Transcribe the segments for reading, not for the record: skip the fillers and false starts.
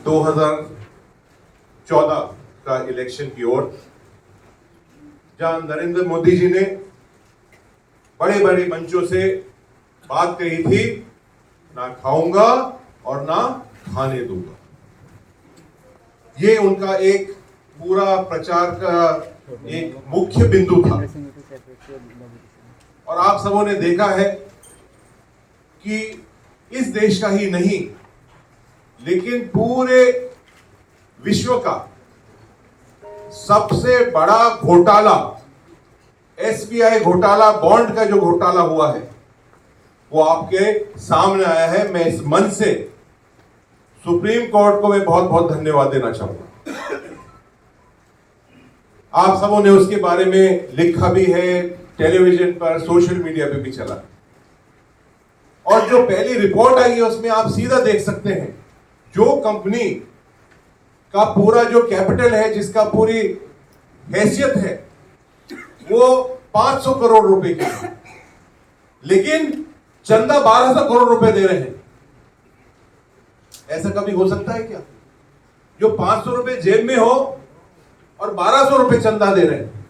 2014 का इलेक्शन की ओर, जहां नरेंद्र मोदी जी ने बड़े बड़े मंचों से बात कही थी, ना खाऊंगा और ना खाने दूंगा। ये उनका एक पूरा प्रचार का एक मुख्य बिंदु था। और आप सबों ने देखा है कि इस देश का ही नहीं, लेकिन पूरे विश्व का सबसे बड़ा घोटाला, एसबीआई घोटाला, बॉन्ड का जो घोटाला हुआ है, वो आपके सामने आया है। मैं इस मंच से सुप्रीम कोर्ट को मैं बहुत बहुत धन्यवाद देना चाहूंगा। आप सबों ने उसके बारे में लिखा भी है, टेलीविजन पर, सोशल मीडिया पे भी चला। और जो पहली रिपोर्ट आई है उसमें आप सीधा देख सकते हैं, जो कंपनी का पूरा जो कैपिटल है, जिसका पूरी हैसियत है, वो 500 करोड़ रुपए की है, लेकिन चंदा 1200 करोड़ रुपए दे रहे हैं। ऐसा कभी हो सकता है क्या? जो 500 रुपए जेब में हो और 1200 रुपए चंदा दे रहे हैं।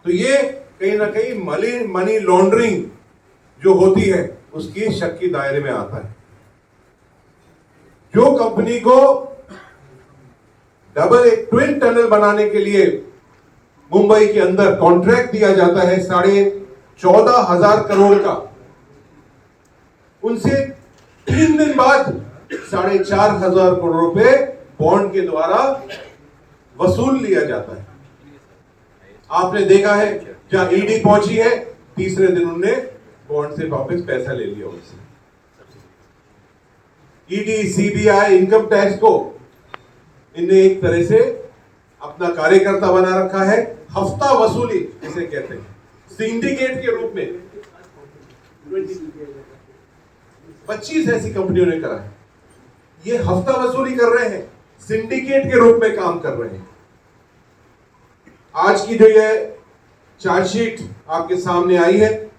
तो ये कहीं ना कहीं मनी लॉन्ड्रिंग जो होती है, उसकी शक के दायरे में आता है। जो कंपनी को एक ट्विन टनल बनाने के लिए मुंबई के अंदर कॉन्ट्रैक्ट दिया जाता है 14,500 करोड़ का, उनसे 3 दिन बाद 4,500 करोड़ रुपए बॉन्ड के द्वारा वसूल लिया जाता है। आपने देखा है, जहां ईडी पहुंची है, तीसरे दिन उन्होंने बॉन्ड से वापस पैसा ले लिया उनसे। ईडी, सीबीआई, इनकम टैक्स को इन्हें एक तरह से अपना कार्यकर्ता बना रखा है। हफ्ता वसूली इसे कहते हैं, सिंडिकेट के रूप में 25 ऐसी कंपनियों ने करा है। ये हफ्ता वसूली कर रहे हैं, सिंडिकेट के रूप में काम कर रहे हैं। आज की जो ये चार्जशीट आपके सामने आई है,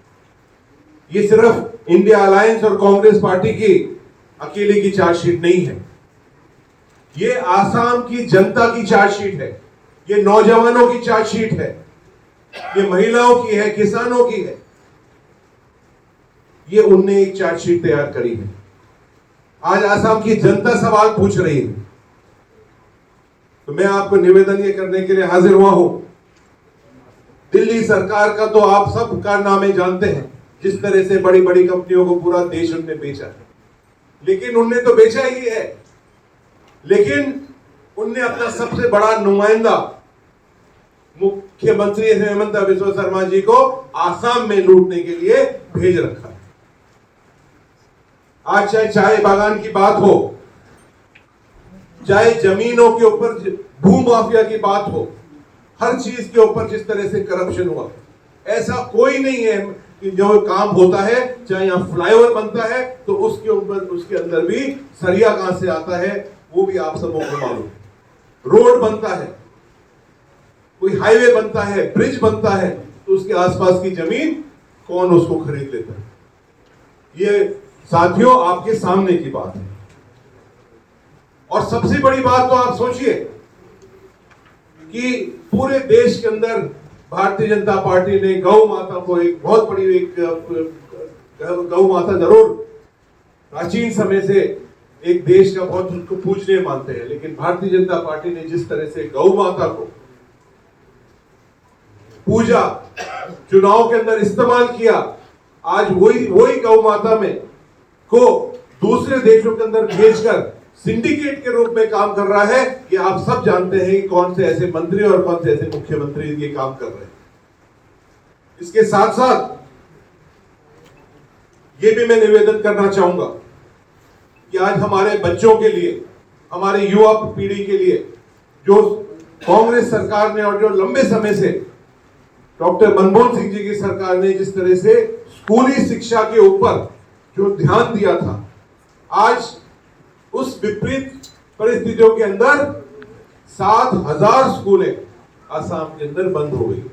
ये सिर्फ इंडिया अलायंस और कांग्रेस पार्टी की अकेले की चार्जशीट नहीं है। ये आसाम की जनता की चार्जशीट है, ये नौजवानों की चार्जशीट है, ये महिलाओं की है, किसानों की है। ये उनने एक चार्जशीट तैयार करी है। आज आसाम की जनता सवाल पूछ रही है, तो मैं आपको निवेदन ये करने के लिए हाजिर हुआ हूं। दिल्ली सरकार का तो आप सब कारनामे जानते हैं, जिस तरह से बड़ी बड़ी कंपनियों को पूरा देश उनने बेचा है। लेकिन उनने तो बेचा ही है, लेकिन उनने अपना सबसे बड़ा नुमाइंदा मुख्यमंत्री हेमंत बिस्वा शर्मा जी को आसाम में लूटने के लिए भेज रखा है। आज चाहे चाय बागान की बात हो, चाहे जमीनों के ऊपर भू माफिया की बात हो, हर चीज के ऊपर जिस तरह से करप्शन हुआ, ऐसा कोई नहीं है कि जो काम होता है, चाहे यहां फ्लाईओवर बनता है तो उसके ऊपर, उसके अंदर भी सरिया कहां से आता है वो भी आप सबों को मालूम है। रोड बनता है, कोई हाईवे बनता है, ब्रिज बनता है, तो उसके आसपास की जमीन कौन उसको खरीद लेता है। ये साथियों आपके सामने की बात है। और सबसे बड़ी बात तो आप सोचिए कि पूरे देश के अंदर भारतीय जनता पार्टी ने गौ माता को एक बहुत बड़ी गौ माता जरूर प्राचीन समय से एक देश का बहुत उसको पूजनीय मानते हैं, लेकिन भारतीय जनता पार्टी ने जिस तरह से गौ माता को पूजा, चुनाव के अंदर इस्तेमाल किया, आज वही गौ माता में को दूसरे देशों के अंदर भेजकर सिंडिकेट के रूप में काम कर रहा है। कि आप सब जानते हैं कि कौन से ऐसे मंत्री और कौन से ऐसे मुख्यमंत्री ये काम कर रहे हैं। इसके साथ साथ ये भी मैं निवेदन करना चाहूंगा कि आज हमारे बच्चों के लिए, हमारे युवा पीढ़ी के लिए, जो कांग्रेस सरकार ने और जो लंबे समय से डॉक्टर मनमोहन सिंह जी की सरकार ने जिस तरह से स्कूली शिक्षा के ऊपर जो ध्यान दिया था, आज उस विपरीत परिस्थितियों के अंदर 7,000 स्कूलें आसाम के अंदर बंद हो गई।